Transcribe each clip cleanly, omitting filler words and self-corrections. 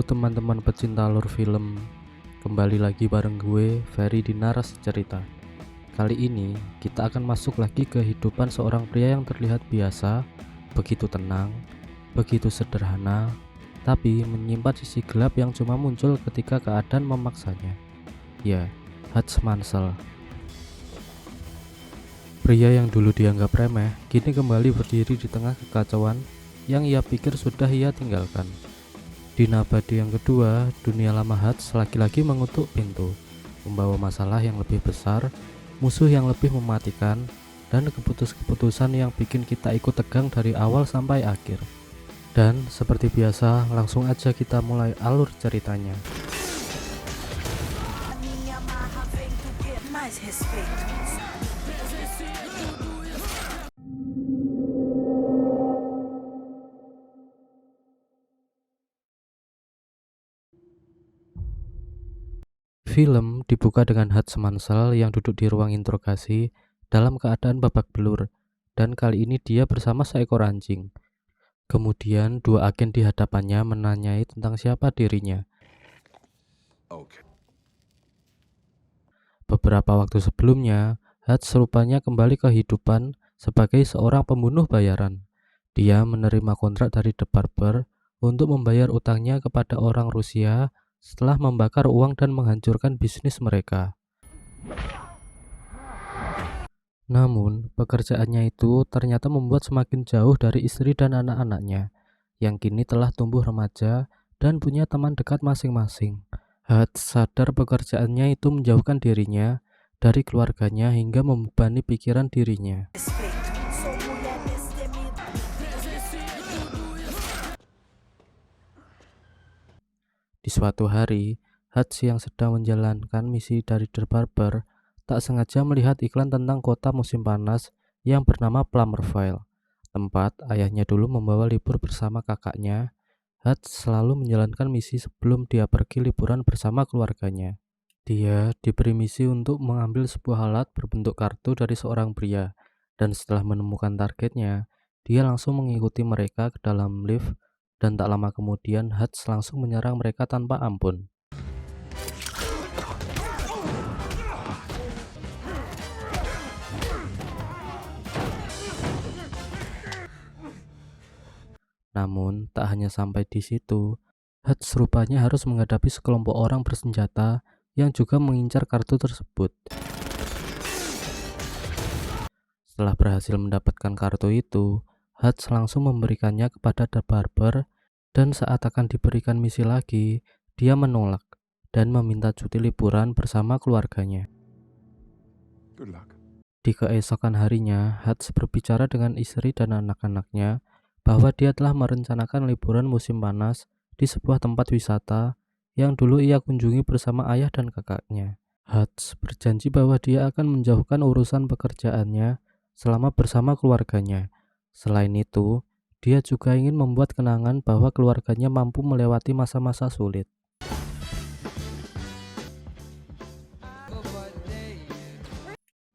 teman-teman pecinta alur film, kembali lagi bareng gue, Ferry di Narasi Cerita. Kali ini kita akan masuk lagi ke kehidupan seorang pria yang terlihat biasa, begitu tenang, begitu sederhana, tapi menyimpan sisi gelap yang cuma muncul ketika keadaan memaksanya. Ya, Hans Mansell. Pria yang dulu dianggap remeh, kini kembali berdiri di tengah kekacauan yang ia pikir sudah ia tinggalkan. Di nabati yang kedua, dunia lama Hans lagi-lagi mengutuk pintu, membawa masalah yang lebih besar, musuh yang lebih mematikan, dan keputusan yang bikin kita ikut tegang dari awal sampai akhir. Dan seperti biasa, langsung aja kita mulai alur ceritanya. Film dibuka dengan Hans Mansell yang duduk di ruang interogasi dalam keadaan babak belur, dan kali ini dia bersama seekor anjing. Kemudian dua agen di hadapannya menanyai tentang siapa dirinya. Beberapa waktu sebelumnya, Hans rupanya kembali ke kehidupan sebagai seorang pembunuh bayaran. Dia menerima kontrak dari The Barber untuk membayar utangnya kepada orang Rusia setelah membakar uang dan menghancurkan bisnis mereka. Namun, pekerjaannya itu ternyata membuat semakin jauh dari istri dan anak-anaknya, yang kini telah tumbuh remaja dan punya teman dekat masing-masing. Hans sadar pekerjaannya itu menjauhkan dirinya dari keluarganya hingga membebani pikiran dirinya. Di suatu hari, Hans yang sedang menjalankan misi dari The Barber tak sengaja melihat iklan tentang kota musim panas yang bernama Plummerville, tempat ayahnya dulu membawa libur bersama kakaknya. Hans selalu menjalankan misi sebelum dia pergi liburan bersama keluarganya. Dia diberi misi untuk mengambil sebuah alat berbentuk kartu dari seorang pria, dan setelah menemukan targetnya, dia langsung mengikuti mereka ke dalam lift, dan tak lama kemudian Hans langsung menyerang mereka tanpa ampun. Namun, tak hanya sampai di situ, Hans rupanya harus menghadapi sekelompok orang bersenjata yang juga mengincar kartu tersebut. Setelah berhasil mendapatkan kartu itu, Hans langsung memberikannya kepada The Barber, dan saat akan diberikan misi lagi, dia menolak dan meminta cuti liburan bersama keluarganya. Di keesokan harinya, Hans berbicara dengan istri dan anak-anaknya bahwa dia telah merencanakan liburan musim panas di sebuah tempat wisata yang dulu ia kunjungi bersama ayah dan kakaknya. Hans berjanji bahwa dia akan menjauhkan urusan pekerjaannya selama bersama keluarganya. Selain itu, dia juga ingin membuat kenangan bahwa keluarganya mampu melewati masa-masa sulit.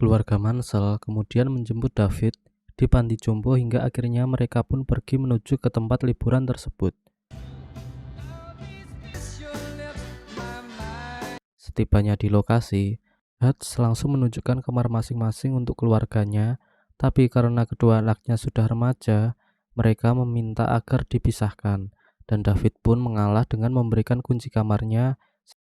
Keluarga Mansell kemudian menjemput David di panti jompo hingga akhirnya mereka pun pergi menuju ke tempat liburan tersebut. Setibanya di lokasi, Hans langsung menunjukkan kamar masing-masing untuk keluarganya, tapi karena kedua anaknya sudah remaja, mereka meminta agar dipisahkan, dan David pun mengalah dengan memberikan kunci kamarnya,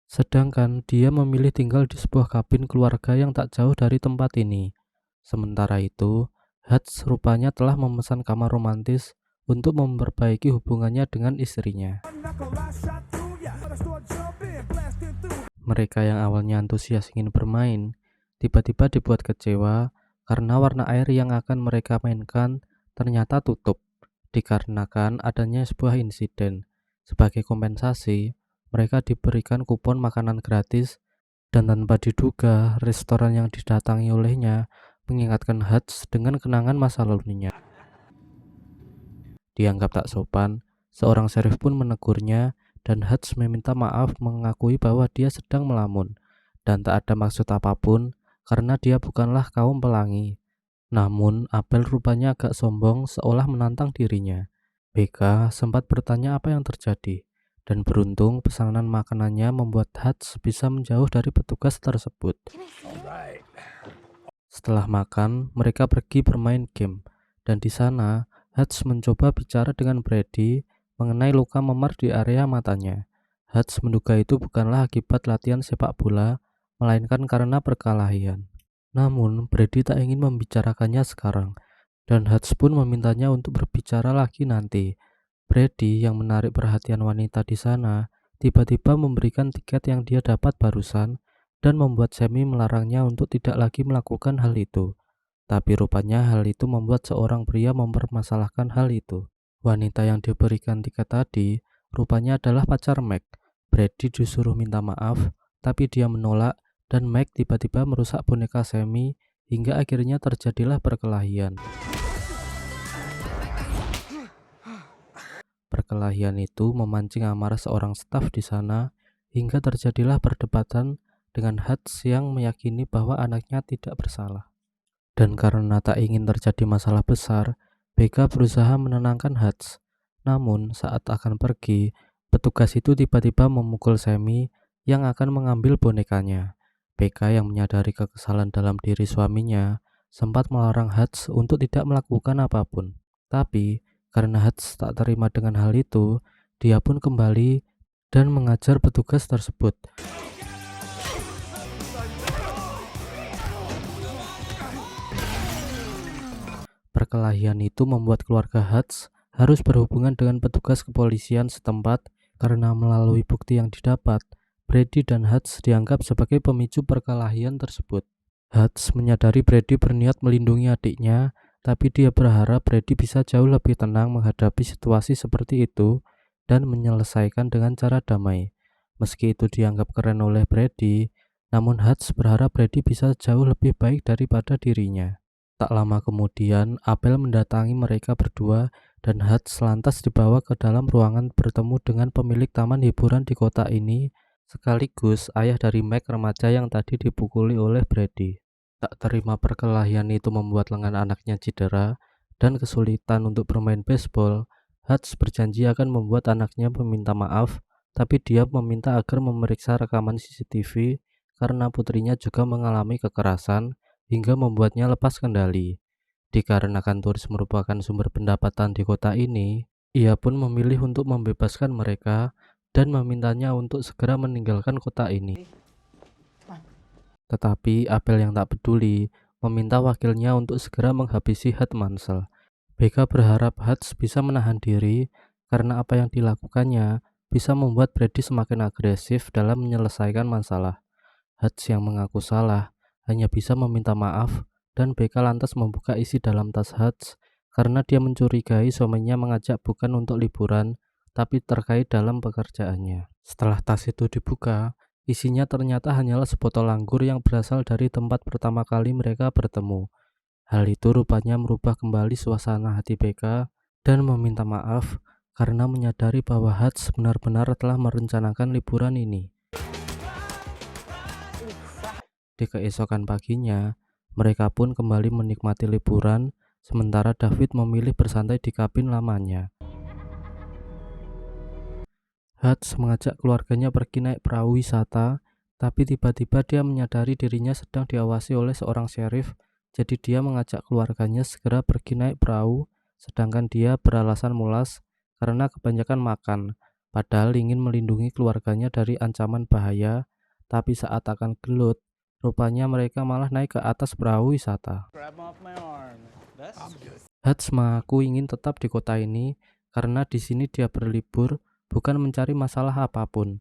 sedangkan dia memilih tinggal di sebuah kabin keluarga yang tak jauh dari tempat ini. Sementara itu, Hans rupanya telah memesan kamar romantis untuk memperbaiki hubungannya dengan istrinya. Mereka yang awalnya antusias ingin bermain, tiba-tiba dibuat kecewa karena warna air yang akan mereka mainkan ternyata tutup, dikarenakan adanya sebuah insiden. Sebagai kompensasi, mereka diberikan kupon makanan gratis, dan tanpa diduga, restoran yang didatangi olehnya mengingatkan Hans dengan kenangan masa lalunya. Dianggap tak sopan, seorang serif pun menegurnya, dan Hans meminta maaf mengakui bahwa dia sedang melamun dan tak ada maksud apapun karena dia bukanlah kaum pelangi. Namun Abel rupanya agak sombong seolah menantang dirinya. BK sempat bertanya apa yang terjadi, Dan beruntung pesanan makanannya membuat Hutch bisa menjauh dari petugas tersebut. Setelah makan, mereka pergi bermain game, dan di sana Hutch mencoba bicara dengan Brady mengenai luka memar di area matanya. Hutch menduga itu bukanlah akibat latihan sepak bola, melainkan karena perkelahian. Namun, Brady tak ingin membicarakannya sekarang, dan Hutch pun memintanya untuk berbicara lagi nanti. Brady yang menarik perhatian wanita di sana, tiba-tiba memberikan tiket yang dia dapat barusan dan membuat Sammy melarangnya untuk tidak lagi melakukan hal itu. Tapi rupanya hal itu membuat seorang pria mempermasalahkan hal itu. Wanita yang diberikan tiket tadi rupanya adalah pacar Meg. Brady disuruh minta maaf, tapi dia menolak dan Meg tiba-tiba merusak boneka Sammy hingga akhirnya terjadilah perkelahian. Perkelahian itu memancing amarah seorang staf di sana hingga terjadilah perdebatan dengan Hutch yang meyakini bahwa anaknya tidak bersalah. Dan karena tak ingin terjadi masalah besar, Becca berusaha menenangkan Hutch. Namun saat akan pergi, petugas itu tiba-tiba memukul Sammy yang akan mengambil bonekanya. Becca yang menyadari kekesalan dalam diri suaminya sempat melarang Hutch untuk tidak melakukan apapun. Tapi karena Hutch tak terima dengan hal itu, dia pun kembali dan mengajar petugas tersebut. Perkelahian itu membuat keluarga Hutch harus berhubungan dengan petugas kepolisian setempat karena melalui bukti yang didapat, Brady dan Hutch dianggap sebagai pemicu perkelahian tersebut. Hutch menyadari Brady berniat melindungi adiknya, tapi dia berharap Brady bisa jauh lebih tenang menghadapi situasi seperti itu dan menyelesaikan dengan cara damai. Meski itu dianggap keren oleh Brady, namun Hutch berharap Brady bisa jauh lebih baik daripada dirinya. Tak lama kemudian, Abel mendatangi mereka berdua dan Hutch lantas dibawa ke dalam ruangan bertemu dengan pemilik taman hiburan di kota ini, sekaligus ayah dari Meg remaja yang tadi dipukuli oleh Brady. Tak terima perkelahian itu membuat lengan anaknya cedera dan kesulitan untuk bermain baseball, Hutch berjanji akan membuat anaknya meminta maaf, tapi dia meminta agar memeriksa rekaman CCTV karena putrinya juga mengalami kekerasan hingga membuatnya lepas kendali. Dikarenakan turis merupakan sumber pendapatan di kota ini, ia pun memilih untuk membebaskan mereka dan memintanya untuk segera meninggalkan kota ini. Tetapi Abel yang tak peduli meminta wakilnya untuk segera menghabisi Hutch Mansell. Becca berharap Hutch bisa menahan diri karena apa yang dilakukannya bisa membuat Brady semakin agresif dalam menyelesaikan masalah. Hutch yang mengaku salah hanya bisa meminta maaf dan Becca lantas membuka isi dalam tas Hutch karena dia mencurigai suaminya mengajak bukan untuk liburan tapi terkait dalam pekerjaannya. Setelah tas itu dibuka, isinya ternyata hanyalah sebotol anggur yang berasal dari tempat pertama kali mereka bertemu. Hal itu rupanya merubah kembali suasana hati Becca dan meminta maaf karena menyadari bahwa Hutch benar-benar telah merencanakan liburan ini. Di keesokan paginya, mereka pun kembali menikmati liburan, sementara David memilih bersantai di kabin lamanya. Hutch mengajak keluarganya pergi naik perahu wisata, tapi tiba-tiba dia menyadari dirinya sedang diawasi oleh seorang sheriff, jadi dia mengajak keluarganya segera pergi naik perahu, sedangkan dia beralasan mulas karena kebanyakan makan, padahal ingin melindungi keluarganya dari ancaman bahaya, tapi saat akan gelut, rupanya mereka malah naik ke atas perahu wisata. Hutch mengaku ingin tetap di kota ini karena di sini dia berlibur, bukan mencari masalah apapun.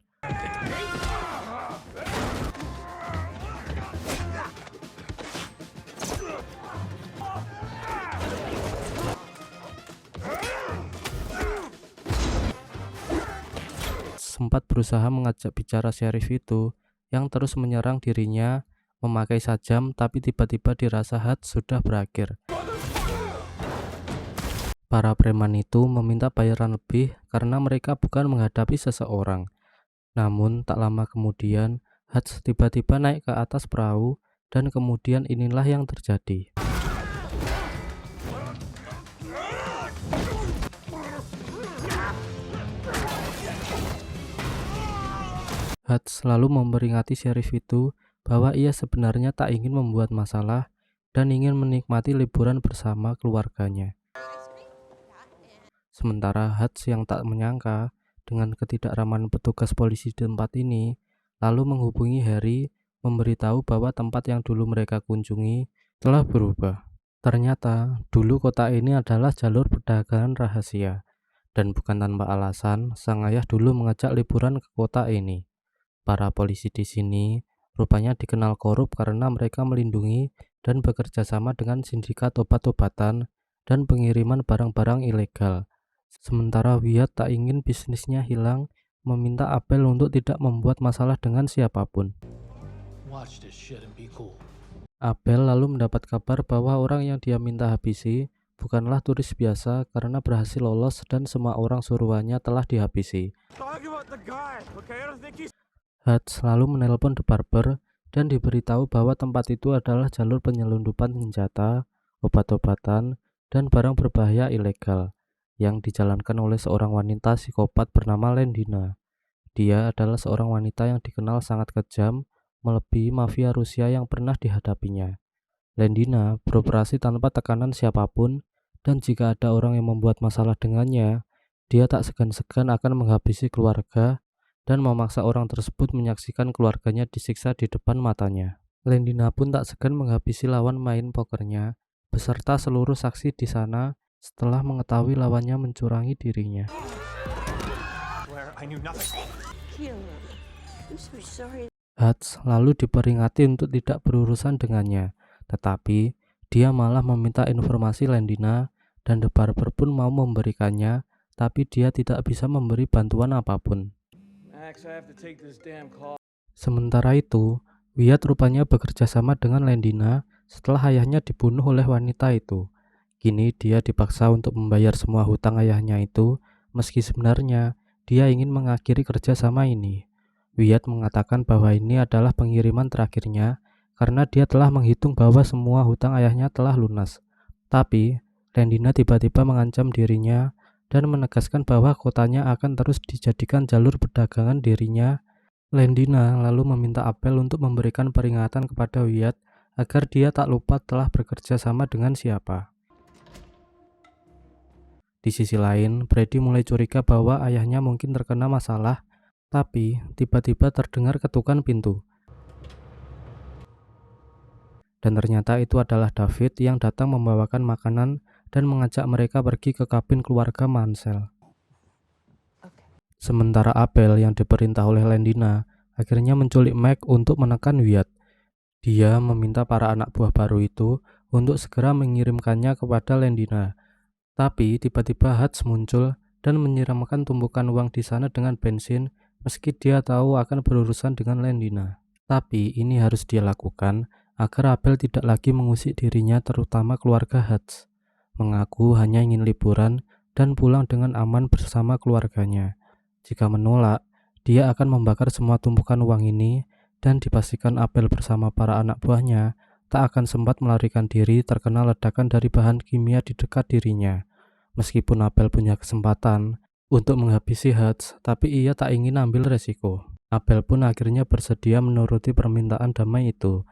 Sempat berusaha mengajak bicara sheriff itu yang terus menyerang dirinya memakai sajam, tapi tiba-tiba dirasa Hutch sudah berakhir. Para preman itu meminta bayaran lebih karena mereka bukan menghadapi seseorang. Namun tak lama kemudian Hutch tiba-tiba naik ke atas perahu dan kemudian inilah yang terjadi. Hutch selalu memperingati sheriff itu bahwa ia sebenarnya tak ingin membuat masalah dan ingin menikmati liburan bersama keluarganya. Sementara Hutch yang tak menyangka dengan ketidakramahan petugas polisi di tempat ini, lalu menghubungi Harry memberitahu bahwa tempat yang dulu mereka kunjungi telah berubah. Ternyata dulu kota ini adalah jalur perdagangan rahasia, dan bukan tanpa alasan sang ayah dulu mengajak liburan ke kota ini. Para polisi di sini rupanya dikenal korup karena mereka melindungi dan bekerja sama dengan sindikat obat-obatan dan pengiriman barang-barang ilegal. Sementara Wyatt tak ingin bisnisnya hilang, meminta Abel untuk tidak membuat masalah dengan siapapun. Abel lalu mendapat kabar bahwa orang yang dia minta habisi bukanlah turis biasa karena berhasil lolos dan semua orang suruhannya telah dihabisi. Hutch selalu menelpon The Barber dan diberitahu bahwa tempat itu adalah jalur penyelundupan senjata, obat-obatan, dan barang berbahaya ilegal yang dijalankan oleh seorang wanita psikopat bernama Lendina. Dia adalah seorang wanita yang dikenal sangat kejam, melebihi mafia Rusia yang pernah dihadapinya. Lendina beroperasi tanpa tekanan siapapun, dan jika ada orang yang membuat masalah dengannya, dia tak segan-segan akan menghabisi keluarga dan memaksa orang tersebut menyaksikan keluarganya disiksa di depan matanya. Lendina pun tak segan menghabisi lawan main pokernya, beserta seluruh saksi di sana setelah mengetahui lawannya mencurangi dirinya. Hutch lalu diperingati untuk tidak berurusan dengannya, tetapi dia malah meminta informasi Lendina dan The Barber pun mau memberikannya, tapi dia tidak bisa memberi bantuan apapun. Sementara itu, Wyatt rupanya bekerja sama dengan Lendina setelah ayahnya dibunuh oleh wanita itu. Kini dia dipaksa untuk membayar semua hutang ayahnya itu, meski sebenarnya dia ingin mengakhiri kerjasama ini. Wyatt mengatakan bahwa ini adalah pengiriman terakhirnya karena dia telah menghitung bahwa semua hutang ayahnya telah lunas. Tapi, Lendina tiba-tiba mengancam dirinya dan menegaskan bahwa kotanya akan terus dijadikan jalur perdagangan dirinya. Lendina lalu meminta Abel untuk memberikan peringatan kepada Wyatt agar dia tak lupa telah bekerja sama dengan siapa. Di sisi lain, Brady mulai curiga bahwa ayahnya mungkin terkena masalah, tapi tiba-tiba terdengar ketukan pintu. Dan ternyata itu adalah David yang datang membawakan makanan dan mengajak mereka pergi ke kabin keluarga Mansell. Sementara Abel yang diperintah oleh Lendina akhirnya menculik Meg untuk menekan Wyatt. Dia meminta para anak buah baru itu untuk segera mengirimkannya kepada Lendina. Tapi tiba-tiba Hutch muncul dan menyiramkan tumpukan uang di sana dengan bensin meski dia tahu akan berurusan dengan Lendina. Tapi ini harus dia lakukan agar Abel tidak lagi mengusik dirinya, terutama keluarga Hutch. Mengaku hanya ingin liburan dan pulang dengan aman bersama keluarganya. Jika menolak, dia akan membakar semua tumpukan uang ini dan dipastikan Abel bersama para anak buahnya tak akan sempat melarikan diri terkena ledakan dari bahan kimia di dekat dirinya. Meskipun Abel punya kesempatan untuk menghabisi Hutch, tapi ia tak ingin ambil resiko. Abel pun akhirnya bersedia menuruti permintaan damai itu.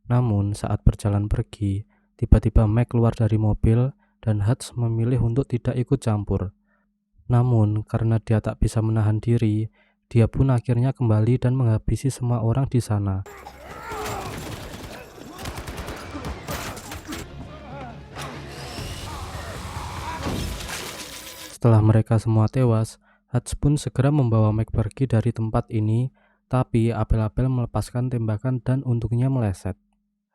Namun saat berjalan pergi, tiba-tiba Meg keluar dari mobil dan Hutch memilih untuk tidak ikut campur. Namun karena dia tak bisa menahan diri, dia pun akhirnya kembali dan menghabisi semua orang di sana. Setelah mereka semua tewas, Hutch pun segera membawa Meg pergi dari tempat ini, tapi Abel melepaskan tembakan dan untungnya meleset.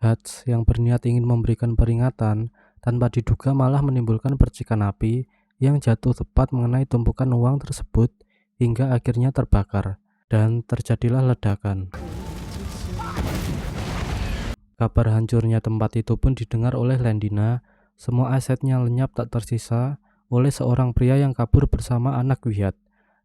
Hutch yang berniat ingin memberikan peringatan, tanpa diduga malah menimbulkan percikan api yang jatuh tepat mengenai tumpukan uang tersebut hingga akhirnya terbakar, dan terjadilah ledakan. Kabar hancurnya tempat itu pun didengar oleh Lendina. Semua asetnya lenyap tak tersisa oleh seorang pria yang kabur bersama anak Wyatt.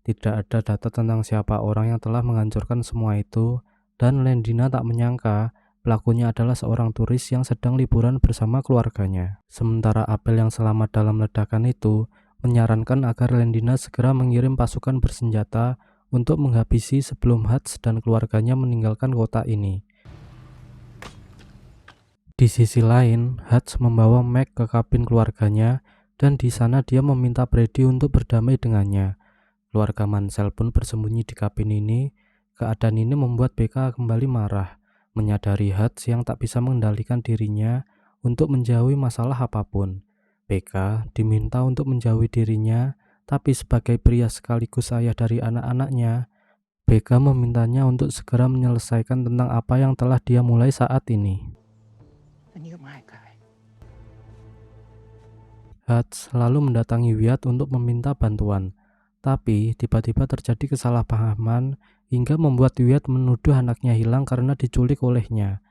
Tidak ada data tentang siapa orang yang telah menghancurkan semua itu, dan Lendina tak menyangka pelakunya adalah seorang turis yang sedang liburan bersama keluarganya. Sementara Abel yang selamat dalam ledakan itu menyarankan agar Lendina segera mengirim pasukan bersenjata untuk menghabisi sebelum Hutch dan keluarganya meninggalkan kota ini. Di sisi lain, Hutch membawa Meg ke kabin keluarganya dan di sana dia meminta Brady untuk berdamai dengannya. Keluarga Mansell pun bersembunyi di kabin ini. Keadaan ini membuat Becca kembali marah, menyadari Hutch yang tak bisa mengendalikan dirinya untuk menjauhi masalah apapun. Becca diminta untuk menjauhi dirinya, tapi sebagai pria sekaligus ayah dari anak-anaknya, Becca memintanya untuk segera menyelesaikan tentang apa yang telah dia mulai saat ini. Hutch lalu mendatangi Wyatt untuk meminta bantuan, tapi tiba-tiba terjadi kesalahpahaman hingga membuat Wyatt menuduh anaknya hilang karena diculik olehnya.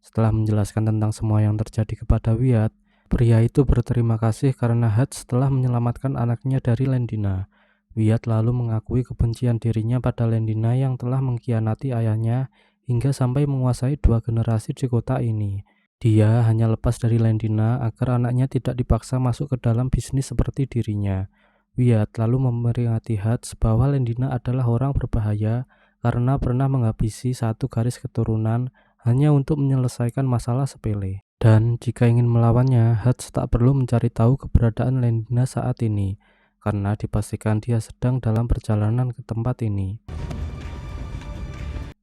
Setelah menjelaskan tentang semua yang terjadi kepada Wyatt, pria itu berterima kasih karena Hutch telah menyelamatkan anaknya dari Lendina. Wyatt lalu mengakui kebencian dirinya pada Lendina yang telah mengkhianati ayahnya hingga sampai menguasai 2 generasi di kota ini. Dia hanya lepas dari Lendina agar anaknya tidak dipaksa masuk ke dalam bisnis seperti dirinya. Wyatt lalu memperingati Hutch bahwa Lendina adalah orang berbahaya karena pernah menghabisi 1 garis keturunan hanya untuk menyelesaikan masalah sepele. Dan jika ingin melawannya, Hutch tak perlu mencari tahu keberadaan Lendina saat ini, karena dipastikan dia sedang dalam perjalanan ke tempat ini.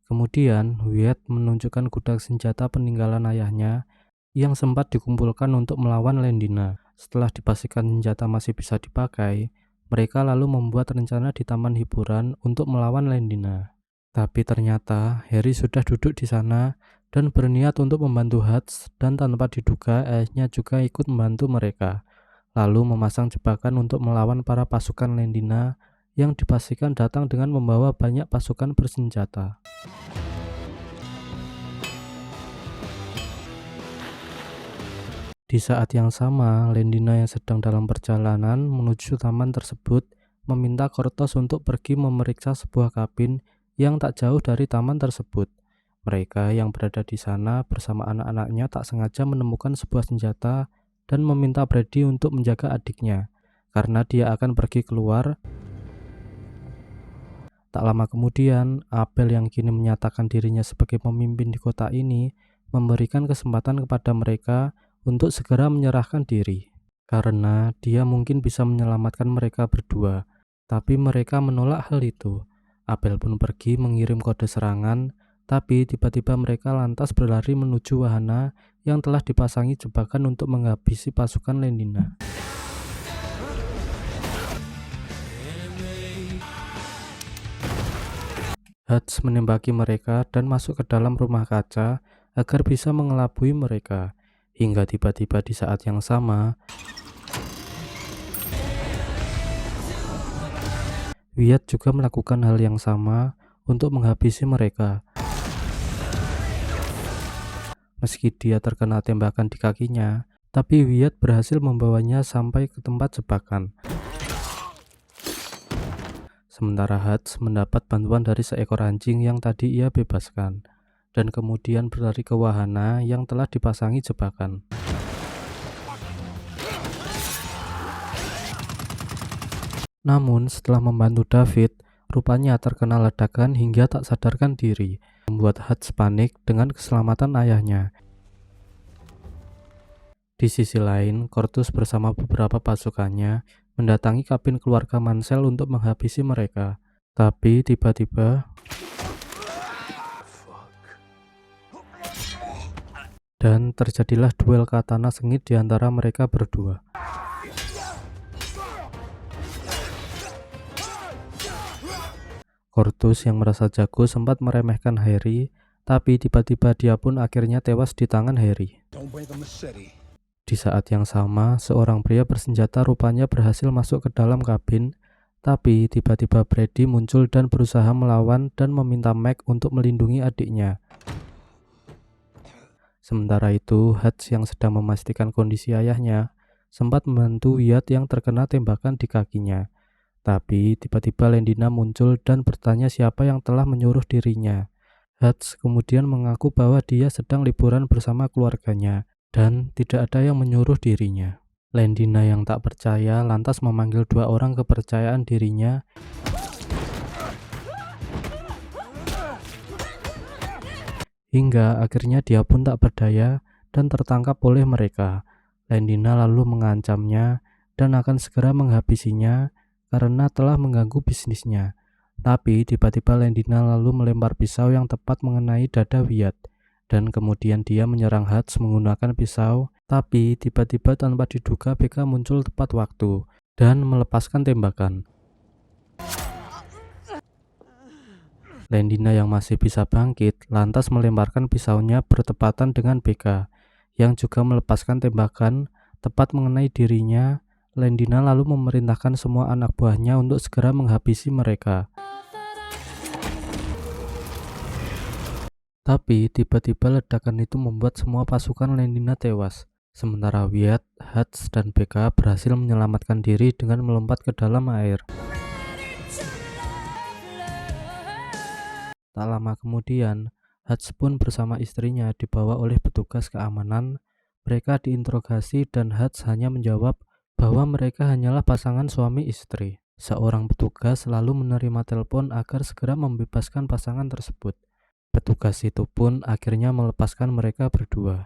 Kemudian, Wyatt menunjukkan gudang senjata peninggalan ayahnya yang sempat dikumpulkan untuk melawan Lendina. Setelah dipastikan senjata masih bisa dipakai, mereka lalu membuat rencana di taman hiburan untuk melawan Lendina. Tapi ternyata Harry sudah duduk di sana dan berniat untuk membantu Hutch, dan tanpa diduga ayahnya juga ikut membantu mereka, lalu memasang jebakan untuk melawan para pasukan Lendina yang dipastikan datang dengan membawa banyak pasukan bersenjata. Di saat yang sama, Lendina yang sedang dalam perjalanan menuju taman tersebut meminta Cortos untuk pergi memeriksa sebuah kabin yang tak jauh dari taman tersebut. Mereka yang berada di sana bersama anak-anaknya tak sengaja menemukan sebuah senjata dan meminta Brady untuk menjaga adiknya, karena dia akan pergi keluar. Tak lama kemudian, Abel yang kini menyatakan dirinya sebagai pemimpin di kota ini memberikan kesempatan kepada mereka untuk segera menyerahkan diri, karena dia mungkin bisa menyelamatkan mereka berdua. Tapi mereka menolak hal itu. Abel pun pergi mengirim kode serangan, tapi tiba-tiba mereka lantas berlari menuju wahana yang telah dipasangi jebakan untuk menghabisi pasukan Lendina. Hutch menembaki mereka dan masuk ke dalam rumah kaca agar bisa mengelabui mereka, hingga tiba-tiba di saat yang sama, Wyatt juga melakukan hal yang sama untuk menghabisi mereka. Meski dia terkena tembakan di kakinya, tapi Wyatt berhasil membawanya sampai ke tempat jebakan. Sementara Hutch mendapat bantuan dari seekor anjing yang tadi ia bebaskan, dan kemudian berlari ke wahana yang telah dipasangi jebakan. Namun setelah membantu David, rupanya terkena ledakan hingga tak sadarkan diri, membuat Hutch panik dengan keselamatan ayahnya. Di sisi lain, Cortus bersama beberapa pasukannya mendatangi kabin keluarga Mansell untuk menghabisi mereka. Tapi tiba-tiba dan terjadilah duel katana sengit di antara mereka berdua. Cortus yang merasa jago sempat meremehkan Harry, tapi tiba-tiba dia pun akhirnya tewas di tangan Harry. Di saat yang sama, seorang pria bersenjata rupanya berhasil masuk ke dalam kabin, tapi tiba-tiba Brady muncul dan berusaha melawan dan meminta Meg untuk melindungi adiknya. Sementara itu, Hutch yang sedang memastikan kondisi ayahnya sempat membantu Wyatt yang terkena tembakan di kakinya. Tapi tiba-tiba Lendina muncul dan bertanya siapa yang telah menyuruh dirinya. Hutch kemudian mengaku bahwa dia sedang liburan bersama keluarganya dan tidak ada yang menyuruh dirinya. Lendina yang tak percaya lantas memanggil dua orang kepercayaan dirinya hingga akhirnya dia pun tak berdaya dan tertangkap oleh mereka. Lendina lalu mengancamnya dan akan segera menghabisinya karena telah mengganggu bisnisnya. Tapi tiba-tiba Lendina lalu melempar pisau yang tepat mengenai dada Wyatt. Dan kemudian dia menyerang Hutch menggunakan pisau, tapi tiba-tiba tanpa diduga BK muncul tepat waktu dan melepaskan tembakan. Lendina yang masih bisa bangkit lantas melemparkan pisaunya bertepatan dengan BK yang juga melepaskan tembakan tepat mengenai dirinya. Lendina lalu memerintahkan semua anak buahnya untuk segera menghabisi mereka. Tapi tiba-tiba ledakan itu membuat semua pasukan Lendina tewas. Sementara Wyatt, Hutch, dan BK berhasil menyelamatkan diri dengan melompat ke dalam air. Tak lama kemudian, Hutch pun bersama istrinya dibawa oleh petugas keamanan. Mereka diinterogasi dan Hutch hanya menjawab bahwa mereka hanyalah pasangan suami istri. Seorang petugas lalu menerima telepon agar segera membebaskan pasangan tersebut. Petugas itu pun akhirnya melepaskan mereka berdua.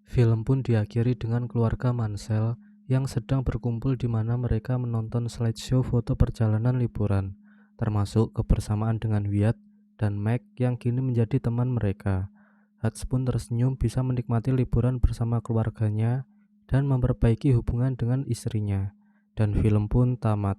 Film pun diakhiri dengan keluarga Mansell yang sedang berkumpul di mana mereka menonton slideshow foto perjalanan liburan, termasuk kebersamaan dengan Wyatt dan Meg yang kini menjadi teman mereka. Hutch pun tersenyum bisa menikmati liburan bersama keluarganya dan memperbaiki hubungan dengan istrinya. Dan film pun tamat.